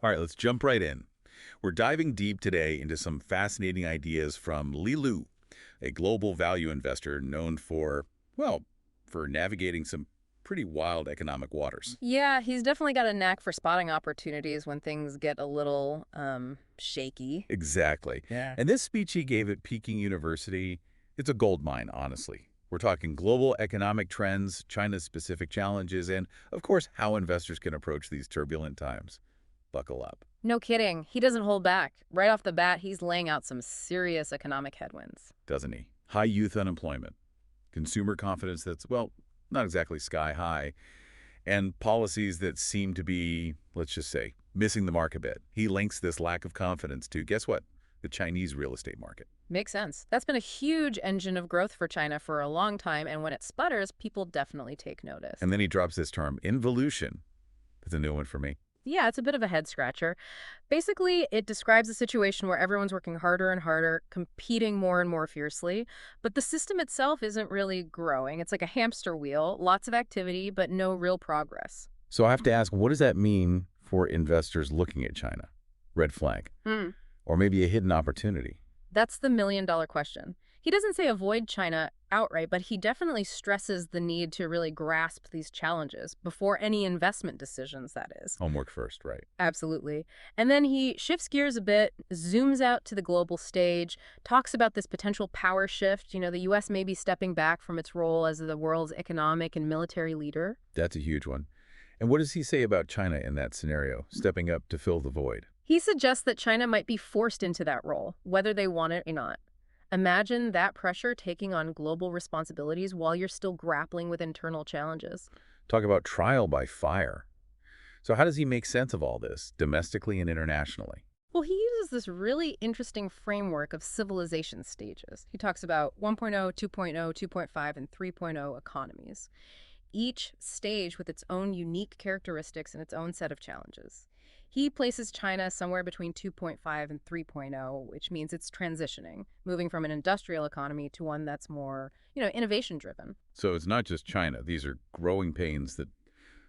All right, let's jump right in. We're diving deep today into some fascinating ideas from Li Lu, a global value investor known for, well, for navigating some pretty wild economic waters. Yeah, he's definitely got a knack for spotting opportunities when things get a little shaky. Exactly. Yeah. And this speech he gave at Peking University, it's a gold mine, honestly. We're talking global economic trends, China's specific challenges, and, of course, how investors can approach these turbulent times. Buckle up, No kidding. He doesn't hold back. Right off the bat, he's laying out some serious economic headwinds. doesn't he? High youth unemployment, consumer confidence that's, well, not exactly sky high, and policies that seem to be, let's just say, missing the mark a bit. He links this lack of confidence to, guess what? The Chinese real estate market. Makes sense. That's been a huge engine of growth for China for a long time, and when it sputters, people definitely take notice. And then he drops this term, involution. That's a new one for me. Yeah, it's a bit of a head scratcher. Basically, it describes a situation where everyone's working harder and harder, competing more and more fiercely, but the system itself isn't really growing. It's like a hamster wheel, lots of activity, but no real progress. So I have to ask, what does that mean for investors looking at China? Red flag. Hmm. Or maybe a hidden opportunity. That's the million-dollar question. He doesn't say avoid China outright, but he definitely stresses the need to really grasp these challenges before any investment decisions, that is. Homework first, right? Absolutely. And then he shifts gears a bit, zooms out to the global stage, talks about this potential power shift. The U.S. may be stepping back from its role as the world's economic and military leader. That's a huge one. And what does he say about China in that scenario, stepping up to fill the void? He suggests that China might be forced into that role, whether they want it or not. Imagine that pressure taking on global responsibilities while you're still grappling with internal challenges. Talk about trial by fire. So how does he make sense of all this, domestically and internationally? Well, he uses this really interesting framework of civilization stages. He talks about 1.0, 2.0, 2.5, and 3.0 economies, each stage with its own unique characteristics and its own set of challenges. He places China somewhere between 2.5 and 3.0, which means it's transitioning, moving from an industrial economy to one that's more, innovation driven. So it's not just China. These are growing pains that,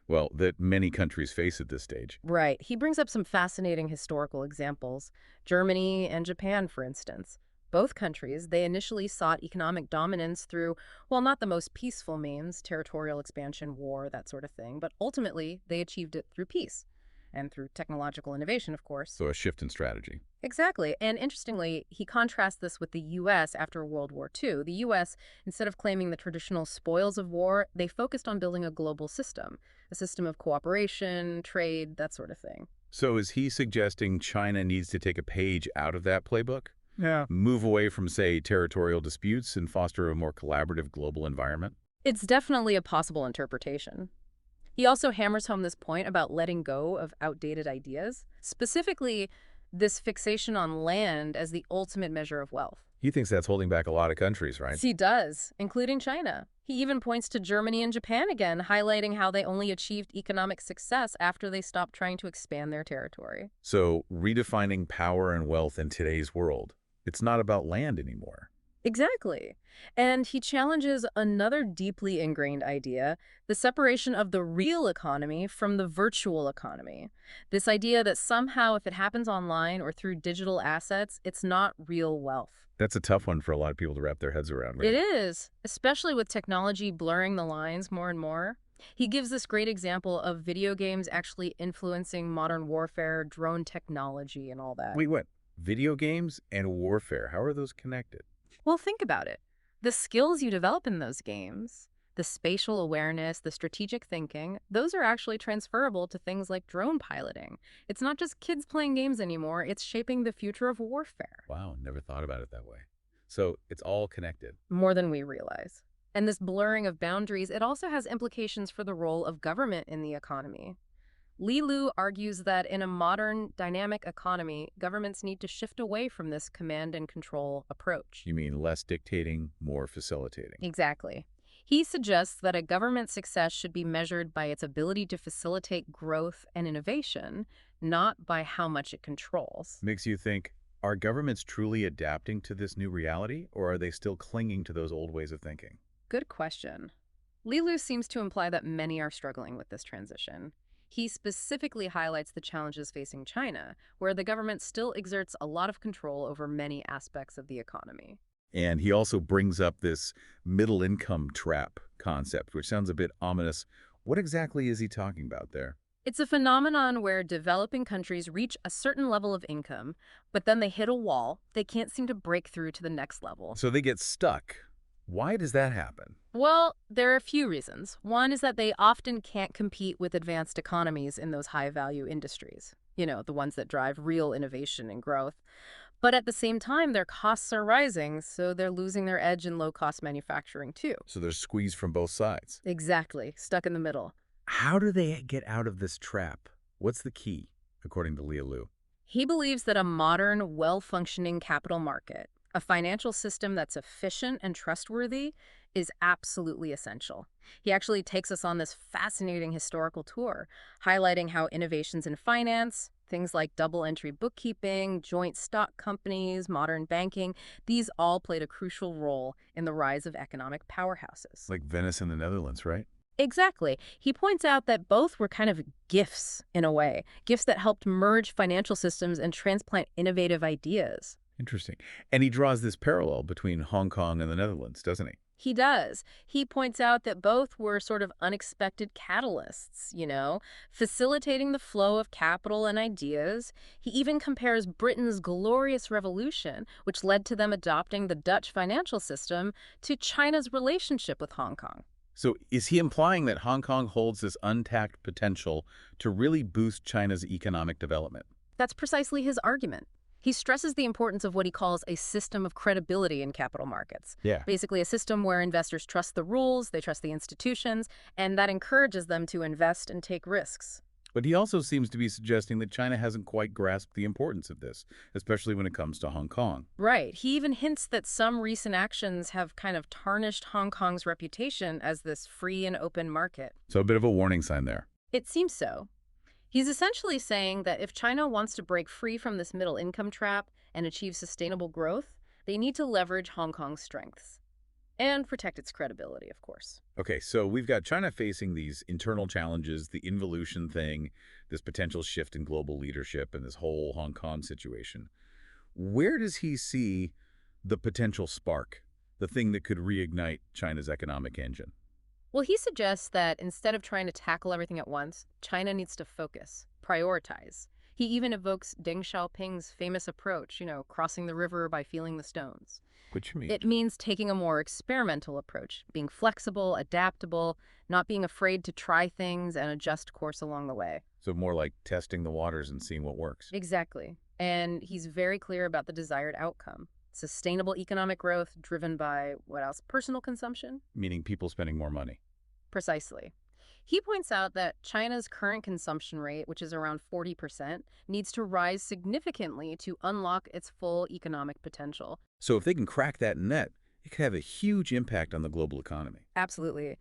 well, that many countries face at this stage. Right. He brings up some fascinating historical examples. Germany and Japan, for instance. Both countries, they initially sought economic dominance through, well, not the most peaceful means, territorial expansion, war, that sort of thing, but ultimately they achieved it through peace and through technological innovation, of course. So a shift in strategy. Exactly. And interestingly, he contrasts this with the U.S. after World War II. The U.S., instead of claiming the traditional spoils of war, they focused on building a global system, a system of cooperation, trade, that sort of thing. So is he suggesting China needs to take a page out of that playbook? Yeah. Move away from, say, territorial disputes and foster a more collaborative global environment? It's definitely a possible interpretation. He also hammers home this point about letting go of outdated ideas, specifically this fixation on land as the ultimate measure of wealth. He thinks that's holding back a lot of countries, right? He does, including China. He even points to Germany and Japan again, highlighting how they only achieved economic success after they stopped trying to expand their territory. So redefining power and wealth in today's world, it's not about land anymore. Exactly. And he challenges another deeply ingrained idea, the separation of the real economy from the virtual economy. This idea that somehow if it happens online or through digital assets, it's not real wealth. That's a tough one for a lot of people to wrap their heads around, It right? is, especially with technology blurring the lines more and more. He gives this great example of video games actually influencing modern warfare, drone technology, and all that. Wait, what? Video games and warfare, how are those connected? Well, think about it. The skills you develop in those games, the spatial awareness, the strategic thinking, those are actually transferable to things like drone piloting. It's not just kids playing games anymore, it's shaping the future of warfare. Wow, never thought about it that way. So it's all connected. More than we realize. And this blurring of boundaries, it also has implications for the role of government in the economy. Li Lu argues that in a modern, dynamic economy, governments need to shift away from this command and control approach. You mean less dictating, more facilitating. Exactly. He suggests that a government's success should be measured by its ability to facilitate growth and innovation, not by how much it controls. Makes you think, are governments truly adapting to this new reality, or are they still clinging to those old ways of thinking? Good question. Li Lu seems to imply that many are struggling with this transition. He specifically highlights the challenges facing China, where the government still exerts a lot of control over many aspects of the economy. And he also brings up this middle income trap concept, which sounds a bit ominous. What exactly is he talking about there? It's a phenomenon where developing countries reach a certain level of income, but then they hit a wall. They can't seem to break through to the next level. So they get stuck. Why does that happen? Well, there are a few reasons. One is that they often can't compete with advanced economies in those high-value industries, the ones that drive real innovation and growth. But at the same time, their costs are rising, so they're losing their edge in low-cost manufacturing too. So they're squeezed from both sides. Exactly, stuck in the middle. How do they get out of this trap? What's the key, according to Leah Liu? He believes that a modern, well-functioning capital market, a financial system that's efficient and trustworthy, is absolutely essential. He actually takes us on this fascinating historical tour, highlighting how innovations in finance, things like double-entry bookkeeping, joint stock companies, modern banking, these all played a crucial role in the rise of economic powerhouses. Like Venice in the Netherlands, right? Exactly. He points out that both were kind of gifts, in a way, gifts that helped merge financial systems and transplant innovative ideas. Interesting. And he draws this parallel between Hong Kong and the Netherlands, doesn't he? He does. He points out that both were sort of unexpected catalysts, facilitating the flow of capital and ideas. He even compares Britain's Glorious Revolution, which led to them adopting the Dutch financial system, to China's relationship with Hong Kong. So is he implying that Hong Kong holds this untapped potential to really boost China's economic development? That's precisely his argument. He stresses the importance of what he calls a system of credibility in capital markets. Yeah. Basically, a system where investors trust the rules, they trust the institutions, and that encourages them to invest and take risks. But he also seems to be suggesting that China hasn't quite grasped the importance of this, especially when it comes to Hong Kong. Right. He even hints that some recent actions have kind of tarnished Hong Kong's reputation as this free and open market. So a bit of a warning sign there. It seems so. He's essentially saying that if China wants to break free from this middle income trap and achieve sustainable growth, they need to leverage Hong Kong's strengths and protect its credibility, of course. Okay, so we've got China facing these internal challenges, the involution thing, this potential shift in global leadership, and this whole Hong Kong situation. Where does he see the potential spark, the thing that could reignite China's economic engine? Well, he suggests that instead of trying to tackle everything at once, China needs to focus, prioritize. He even evokes Deng Xiaoping's famous approach, crossing the river by feeling the stones. What you mean? It means taking a more experimental approach, being flexible, adaptable, not being afraid to try things and adjust course along the way. So more like testing the waters and seeing what works. Exactly. And he's very clear about the desired outcome. Sustainable economic growth driven by, what else? Personal consumption? Meaning people spending more money. Precisely. He points out that China's current consumption rate, which is around 40%, needs to rise significantly to unlock its full economic potential. So if they can crack that nut, it could have a huge impact on the global economy. Absolutely.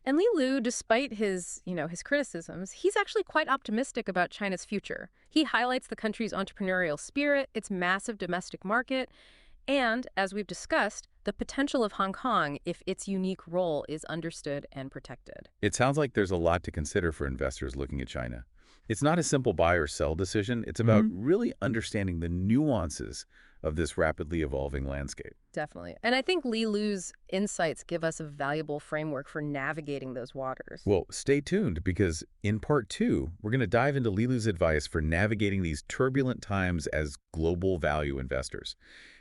And Li Lu, despite his criticisms, he's actually quite optimistic about China's future. He highlights the country's entrepreneurial spirit, its massive domestic market, and, as we've discussed, the potential of Hong Kong if its unique role is understood and protected. It sounds like there's a lot to consider for investors looking at China. It's not a simple buy or sell decision. It's about really understanding the nuances of this rapidly evolving landscape. Definitely. And I think Li Lu's insights give us a valuable framework for navigating those waters. Well, stay tuned because in part 2, we're going to dive into Li Lu's advice for navigating these turbulent times as global value investors,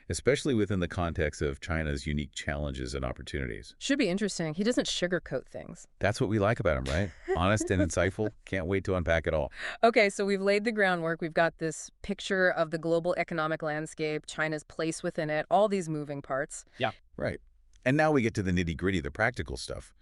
especially within the context of China's unique challenges and opportunities. Should be interesting. He doesn't sugarcoat things. That's what we like about him, right? Honest and insightful. Can't wait to unpack it all. Okay, so we've laid the groundwork. We've got this picture of the global economic landscape, China's place within it, all these moving parts. Yeah. Right. And now we get to the nitty-gritty, the practical stuff.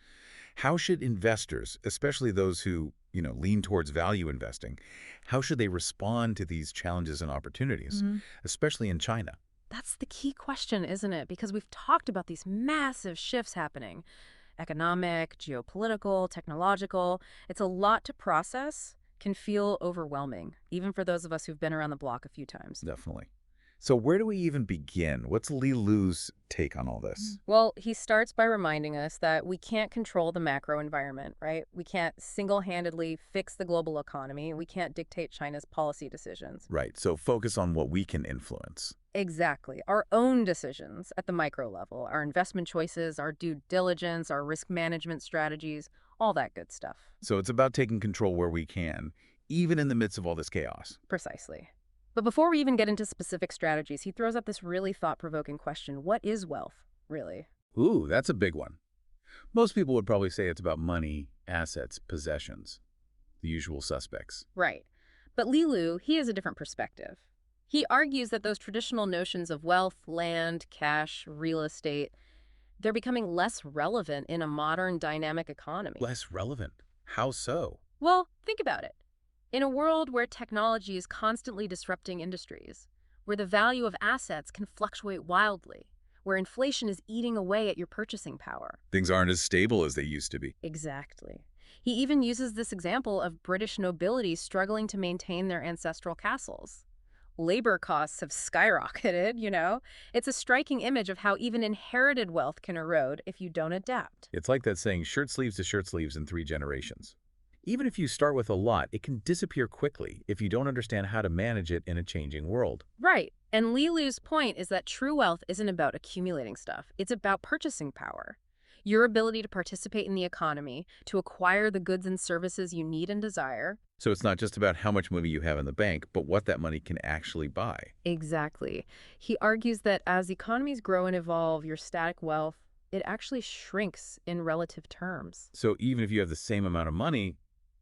How should investors, especially those who, lean towards value investing, how should they respond to these challenges and opportunities, especially in China? That's the key question, isn't it? Because we've talked about these massive shifts happening. Economic, geopolitical, technological. It's a lot to process, can feel overwhelming, even for those of us who've been around the block a few times. Definitely. So where do we even begin? What's Li Lu's take on all this? Well, he starts by reminding us that we can't control the macro environment, right? We can't single-handedly fix the global economy. We can't dictate China's policy decisions. Right, so focus on what we can influence. Exactly. Our own decisions at the micro level, our investment choices, our due diligence, our risk management strategies, all that good stuff. So it's about taking control where we can, even in the midst of all this chaos. Precisely. But before we even get into specific strategies, he throws up this really thought-provoking question. What is wealth, really? Ooh, that's a big one. Most people would probably say it's about money, assets, possessions, the usual suspects. Right. But Li Lu, he has a different perspective. He argues that those traditional notions of wealth, land, cash, real estate, they're becoming less relevant in a modern dynamic economy. Less relevant. How so? Well, think about it. In a world where technology is constantly disrupting industries, where the value of assets can fluctuate wildly, where inflation is eating away at your purchasing power. Things aren't as stable as they used to be. Exactly. He even uses this example of British nobility struggling to maintain their ancestral castles. Labor costs have skyrocketed, you know? It's a striking image of how even inherited wealth can erode if you don't adapt. It's like that saying, shirt sleeves to shirt sleeves in 3 generations. Even if you start with a lot, it can disappear quickly if you don't understand how to manage it in a changing world. Right. And Li Lu's point is that true wealth isn't about accumulating stuff. It's about purchasing power. Your ability to participate in the economy, to acquire the goods and services you need and desire. So it's not just about how much money you have in the bank, but what that money can actually buy. Exactly. He argues that as economies grow and evolve, your static wealth, it actually shrinks in relative terms. So even if you have the same amount of money,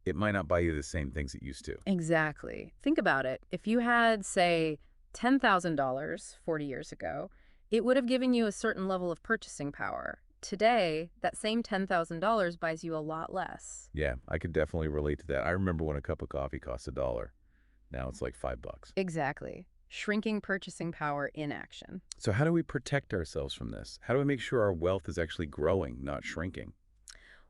it might not buy you the same things it used to. Exactly. Think about it. If you had, say, $10,000 40 years ago, it would have given you a certain level of purchasing power. Today, that same $10,000 buys you a lot less. Yeah, I could definitely relate to that. I remember when a cup of coffee cost $1. Now it's like $5. Exactly. Shrinking purchasing power in action. So how do we protect ourselves from this? How do we make sure our wealth is actually growing, not shrinking?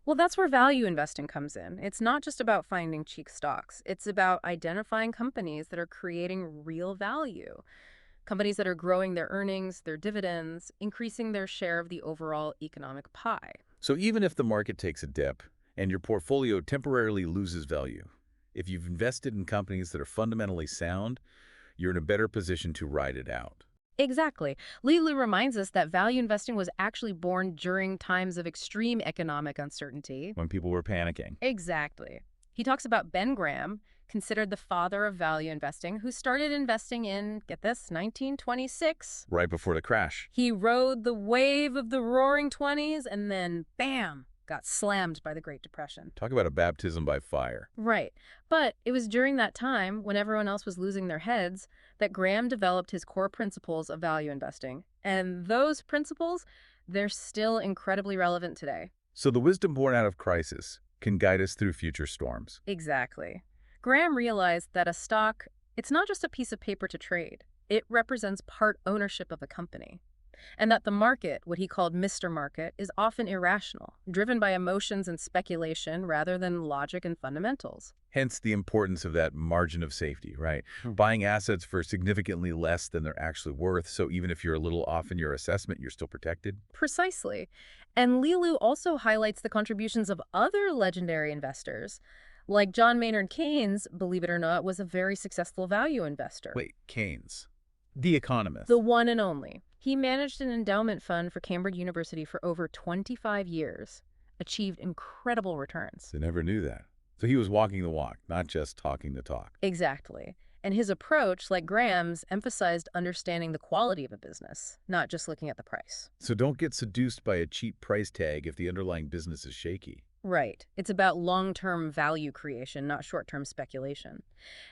Well, that's where value investing comes in. It's not just about finding cheap stocks. It's about identifying companies that are creating real value. Companies that are growing their earnings, their dividends, increasing their share of the overall economic pie. So even if the market takes a dip and your portfolio temporarily loses value, if you've invested in companies that are fundamentally sound, you're in a better position to ride it out. Exactly. Li Lu reminds us that value investing was actually born during times of extreme economic uncertainty. When people were panicking. Exactly. He talks about Ben Graham, considered the father of value investing, who started investing in, get this, 1926. Right before the crash. He rode the wave of the roaring 20s and then, bam, got slammed by the Great Depression. Talk about a baptism by fire. Right. But it was during that time, when everyone else was losing their heads, that Graham developed his core principles of value investing. And those principles, they're still incredibly relevant today. So the wisdom born out of crisis can guide us through future storms. Exactly. Graham realized that a stock, it's not just a piece of paper to trade. It represents part ownership of a company. And that the market, what he called Mr. Market, is often irrational, driven by emotions and speculation rather than logic and fundamentals. Hence the importance of that margin of safety, right? Buying assets for significantly less than they're actually worth, so even if you're a little off in your assessment, you're still protected. Precisely. And Li Lu also highlights the contributions of other legendary investors. Like John Maynard Keynes, believe it or not, was a very successful value investor. Wait, Keynes. The economist. The one and only. He managed an endowment fund for Peking University for over 25 years, achieved incredible returns. I never knew that. So he was walking the walk, not just talking the talk. Exactly. And his approach, like Graham's, emphasized understanding the quality of a business, not just looking at the price. So don't get seduced by a cheap price tag if the underlying business is shaky. Right. It's about long-term value creation, not short-term speculation.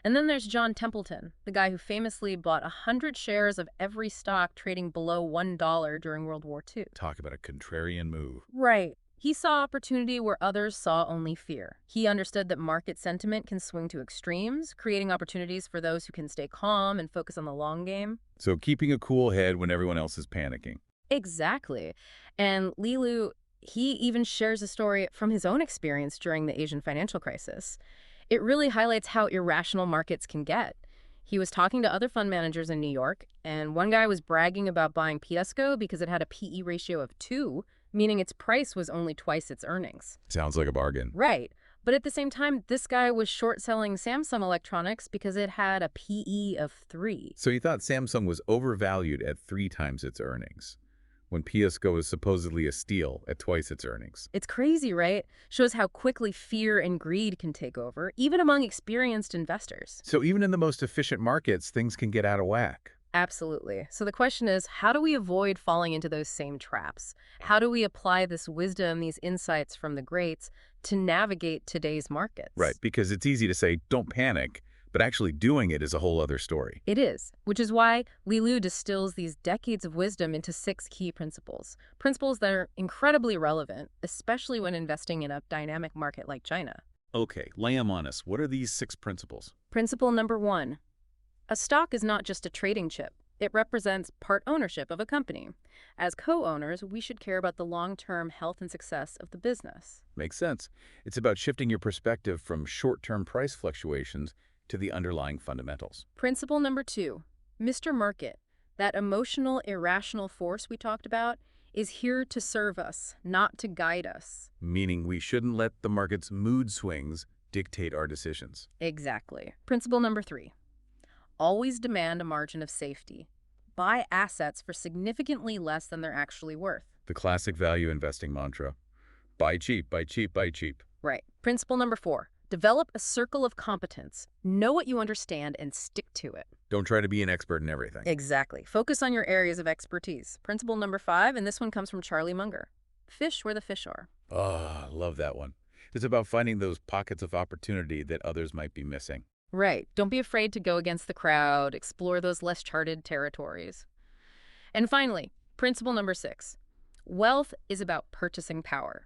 And then there's John Templeton, the guy who famously bought 100 shares of every stock trading below $1 during World War II. Talk about a contrarian move. Right. He saw opportunity where others saw only fear. He understood that market sentiment can swing to extremes, creating opportunities for those who can stay calm and focus on the long game. So keeping a cool head when everyone else is panicking. Exactly. And Li Lu, he even shares a story from his own experience during the Asian financial crisis. It really highlights how irrational markets can get. He was talking to other fund managers in New York, and one guy was bragging about buying Piesco because it had a PE ratio of 2, meaning its price was only twice its earnings. Sounds like a bargain. Right. But at the same time, this guy was short-selling Samsung Electronics because it had a PE of 3. So you thought Samsung was overvalued at 3 times its earnings, when Piesco is supposedly a steal at twice its earnings. It's crazy, right? Shows how quickly fear and greed can take over, even among experienced investors. So even in the most efficient markets, things can get out of whack. Absolutely. So the question is, how do we avoid falling into those same traps? How do we apply this wisdom, these insights from the greats, to navigate today's markets? Right, because it's easy to say, don't panic, but actually doing it is a whole other story. It is, which is why Li Lu distills these decades of wisdom into 6 key principles. Principles that are incredibly relevant, especially when investing in a dynamic market like China. Okay, lay 'em on us. What are these 6 principles? Principle number 1. A stock is not just a trading chip. It represents part ownership of a company. As co-owners, we should care about the long-term health and success of the business. Makes sense. It's about shifting your perspective from short-term price fluctuations to the underlying fundamentals. Principle number 2. Mr. Market, that emotional, irrational force we talked about, is here to serve us, not to guide us. Meaning we shouldn't let the market's mood swings dictate our decisions. Exactly. Principle number 3. Always demand a margin of safety. Buy assets for significantly less than they're actually worth. The classic value investing mantra. Buy cheap, buy cheap, buy cheap. Right. Principle number 4. Develop a circle of competence. Know what you understand and stick to it. Don't try to be an expert in everything. Exactly. Focus on your areas of expertise. Principle number 5, and this one comes from Charlie Munger. Fish where the fish are. Oh, love that one. It's about finding those pockets of opportunity that others might be missing. Right. Don't be afraid to go against the crowd, explore those less charted territories. And finally, principle number 6. Wealth is about purchasing power.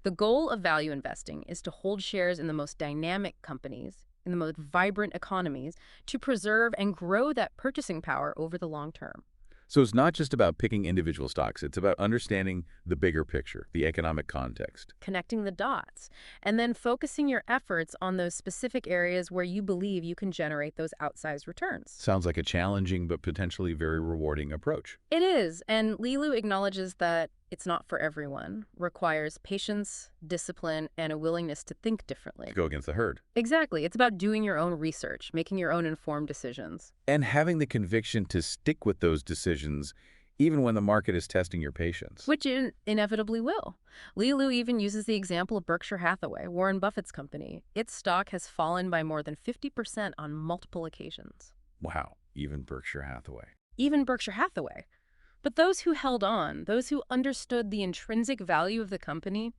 The goal of value investing is to hold shares in the most dynamic companies, in the most vibrant economies, to preserve and grow that purchasing power over the long term. So it's not just about picking individual stocks. It's about understanding the bigger picture, the economic context. Connecting the dots, and then focusing your efforts on those specific areas where you believe you can generate those outsized returns. Sounds like a challenging but potentially very rewarding approach. It is, and Li Lu acknowledges that it's not for everyone, requires patience, discipline, and a willingness to think differently. To go against the herd. Exactly. It's about doing your own research, making your own informed decisions. And having the conviction to stick with those decisions even when the market is testing your patience. Which it inevitably will. Li Lu even uses the example of Berkshire Hathaway, Warren Buffett's company. Its stock has fallen by more than 50% on multiple occasions. Wow, even Berkshire Hathaway. Even Berkshire Hathaway. But those who held on, those who understood the intrinsic value of the company,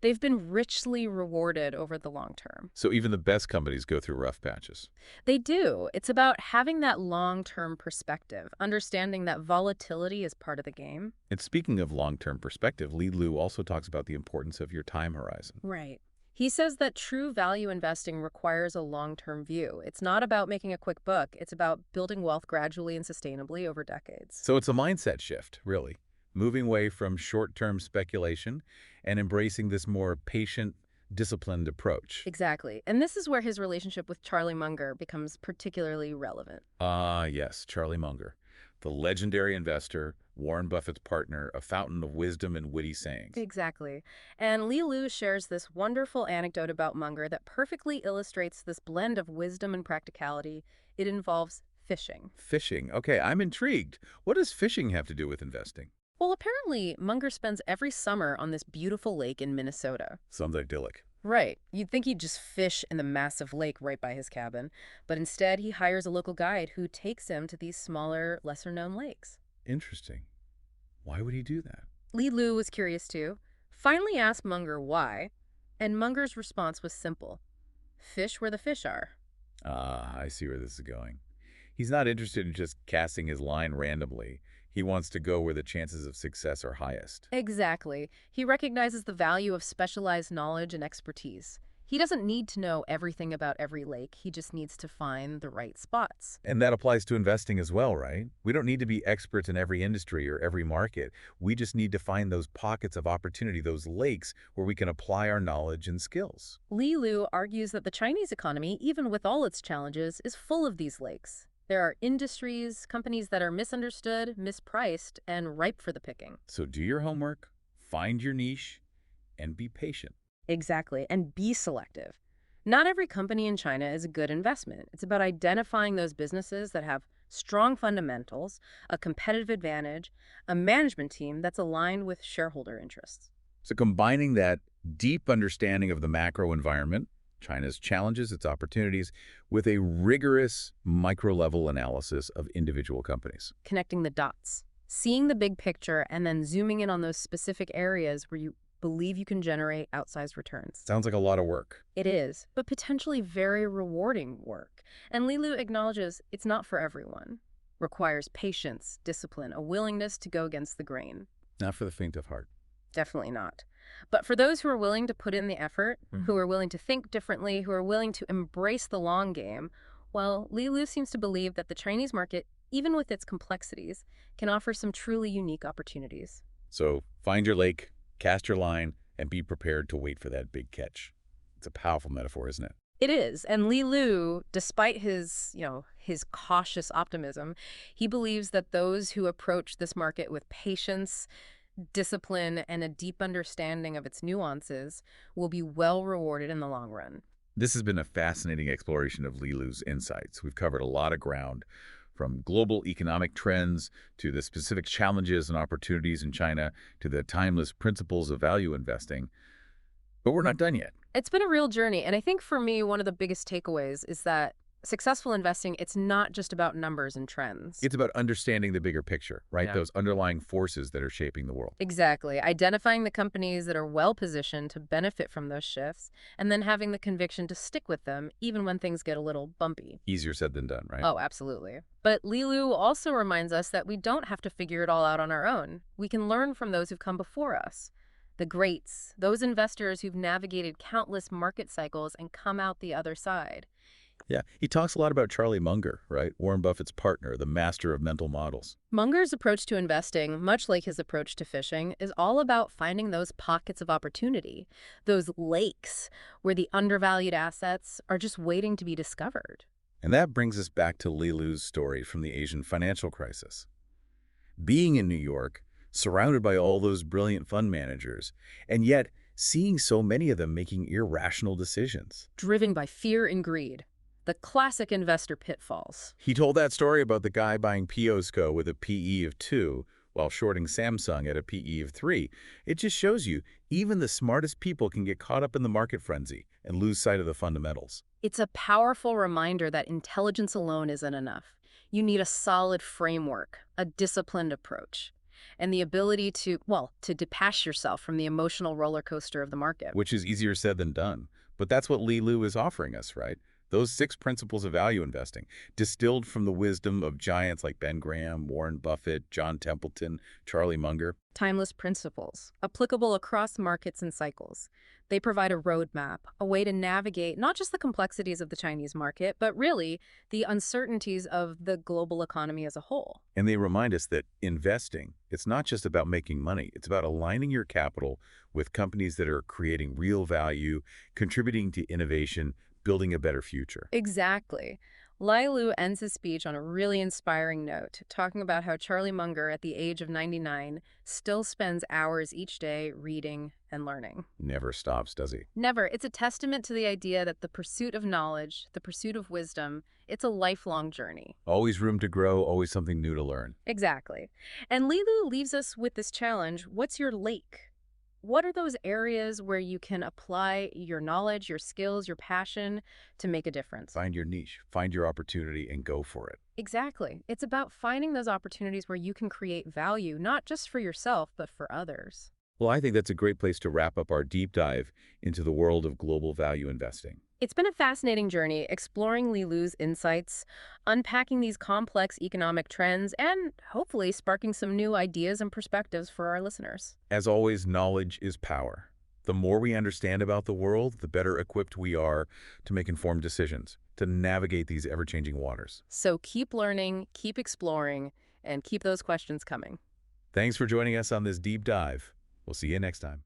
they've been richly rewarded over the long term. So even the best companies go through rough patches. They do. It's about having that long-term perspective, understanding that volatility is part of the game. And speaking of long-term perspective, Li Lu also talks about the importance of your time horizon. Right. He says that true value investing requires a long-term view. It's not about making a quick buck. It's about building wealth gradually and sustainably over decades. So it's a mindset shift, really. Moving away from short-term speculation and embracing this more patient, disciplined approach. Exactly. And this is where his relationship with Charlie Munger becomes particularly relevant. Ah, yes, Charlie Munger, the legendary investor, Warren Buffett's partner, a fountain of wisdom and witty sayings. Exactly. And Li Lu shares this wonderful anecdote about Munger that perfectly illustrates this blend of wisdom and practicality. It involves fishing. Fishing. Okay, I'm intrigued. What does fishing have to do with investing? Well, apparently, Munger spends every summer on this beautiful lake in Minnesota. Sounds idyllic. Right. You'd think he'd just fish in the massive lake right by his cabin, but instead he hires a local guide who takes him to these smaller, lesser-known lakes. Interesting. Why would he do that? Li Lu was curious too, finally asked Munger why, and Munger's response was simple. Fish where the fish are. Ah, I see where this is going. He's not interested in just casting his line randomly. He wants to go where the chances of success are highest. Exactly. He recognizes the value of specialized knowledge and expertise. He doesn't need to know everything about every lake. He just needs to find the right spots. And that applies to investing as well, right? We don't need to be experts in every industry or every market. We just need to find those pockets of opportunity, those lakes where we can apply our knowledge and skills. Li Lu argues that the Chinese economy, even with all its challenges, is full of these lakes. There are industries, companies that are misunderstood, mispriced, and ripe for the picking. So do your homework, find your niche, and be patient. Exactly, and be selective. Not every company in China is a good investment. It's about identifying those businesses that have strong fundamentals, a competitive advantage, a management team that's aligned with shareholder interests. So combining that deep understanding of the macro environment, China's challenges, its opportunities, with a rigorous micro-level analysis of individual companies. Connecting the dots, seeing the big picture, and then zooming in on those specific areas where you believe you can generate outsized returns. Sounds like a lot of work. It is, but potentially very rewarding work. And Li Lu acknowledges it's not for everyone. Requires patience, discipline, a willingness to go against the grain. Not for the faint of heart. Definitely not. But for those who are willing to put in the effort, who are willing to think differently, who are willing to embrace the long game, well, Li Lu seems to believe that the Chinese market, even with its complexities, can offer some truly unique opportunities. So find your lake, cast your line, and be prepared to wait for that big catch. It's a powerful metaphor, isn't it? It is. And Li Lu, despite his cautious optimism, he believes that those who approach this market with patience, discipline, and a deep understanding of its nuances will be well rewarded in the long run. This has been a fascinating exploration of Li Lu's insights. We've covered a lot of ground, from global economic trends to the specific challenges and opportunities in China to the timeless principles of value investing. But we're not done yet. It's been a real journey, and I think for me, one of the biggest takeaways is that successful investing, it's not just about numbers and trends. It's about understanding the bigger picture, right? Yeah. Those underlying forces that are shaping the world. Exactly. Identifying the companies that are well-positioned to benefit from those shifts, and then having the conviction to stick with them, even when things get a little bumpy. Easier said than done, right? Oh, absolutely. But Li Lu also reminds us that we don't have to figure it all out on our own. We can learn from those who've come before us. The greats, those investors who've navigated countless market cycles and come out the other side. Yeah, he talks a lot about Charlie Munger, right? Warren Buffett's partner, the master of mental models. Munger's approach to investing, much like his approach to fishing, is all about finding those pockets of opportunity, those lakes where the undervalued assets are just waiting to be discovered. And that brings us back to Li Lu's story from the Asian financial crisis. Being in New York, surrounded by all those brilliant fund managers, and yet seeing so many of them making irrational decisions. Driven by fear and greed. The classic investor pitfalls. He told that story about the guy buying Piosco with a PE of 2 while shorting Samsung at a PE of 3. It just shows you, even the smartest people can get caught up in the market frenzy and lose sight of the fundamentals. It's a powerful reminder that intelligence alone isn't enough. You need a solid framework, a disciplined approach, and the ability to detach yourself from the emotional roller coaster of the market. Which is easier said than done. But that's what Li Lu is offering us, right? Those 6 principles of value investing, distilled from the wisdom of giants like Ben Graham, Warren Buffett, John Templeton, Charlie Munger. Timeless principles, applicable across markets and cycles. They provide a roadmap, a way to navigate not just the complexities of the Chinese market, but really the uncertainties of the global economy as a whole. And they remind us that investing, it's not just about making money. It's about aligning your capital with companies that are creating real value, contributing to innovation, building a better future. Exactly. Li Lu ends his speech on a really inspiring note, talking about how Charlie Munger, at the age of 99, still spends hours each day reading and learning. Never stops, does he? Never. It's a testament to the idea that the pursuit of knowledge, the pursuit of wisdom, it's a lifelong journey. Always room to grow, always something new to learn. Exactly. And Li Lu leaves us with this challenge. What's your lake? What are those areas where you can apply your knowledge, your skills, your passion to make a difference? Find your niche, find your opportunity, and go for it. Exactly. It's about finding those opportunities where you can create value, not just for yourself, but for others. Well, I think that's a great place to wrap up our deep dive into the world of global value investing. It's been a fascinating journey exploring Li Lu's insights, unpacking these complex economic trends, and hopefully sparking some new ideas and perspectives for our listeners. As always, knowledge is power. The more we understand about the world, the better equipped we are to make informed decisions, to navigate these ever-changing waters. So keep learning, keep exploring, and keep those questions coming. Thanks for joining us on this deep dive. We'll see you next time.